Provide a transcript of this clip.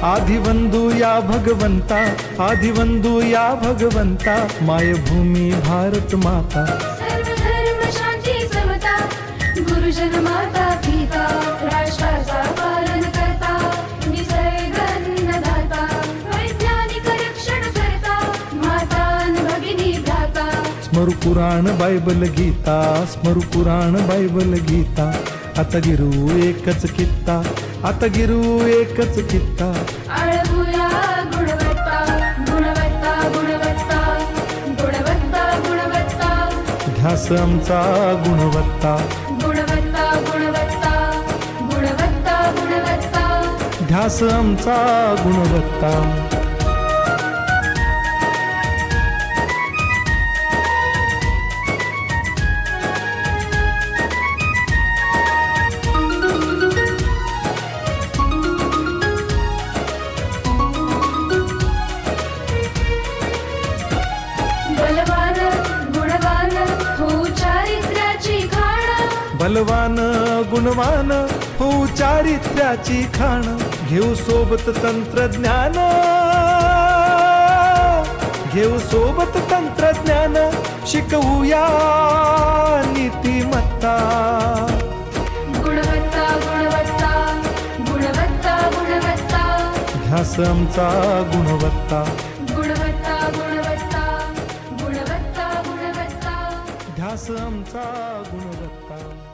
आदिवंदू या भगवंता, आदिवंदू या भगवंता, मायभूमी भारत माता, सर्व धर्म शांती समता, गुरुजन माता पिता, राष्ट्राचा पालन करता, निसर्ग अन्नदाता, वैज्ञानिक रक्षण करता, माता अन भगिनी भ्राता. स्मरू पुराण बायबल गीता, स्मरू पुराण बायबल गीता, आता गिरू एकच कित्ता, आता गिरू एकच कित्ता. आळवूया गुणवत्ता, गुणवत्ता, गुणवत्ता, गुणवत्ता, गुणवत्ता, ध्यास आमचा गुणवत्ता, गुणवत्ता, गुणवत्ता, गुणवत्ता, गुणवत्ता. ध्यास आमचा गुणवत्ता. बलवान गुणवान हो चारित्र्याची खाण, बलवान गुणवान हो चारित्र्याची खाण, घेऊ सोबत तंत्रज्ञान, घेऊ सोबत तंत्रज्ञान, शिकवूया नीतिमत्ता. गुणवत्ता, गुणवत्ता, गुणवत्ता, गुणवत्ता, ध्यास आमचा गुणवत्ता, गुणवत्ता, गुणवत्ता, गुणवत्ता, गुणवत्ता. ध्यास आमचा गुणवत्ता.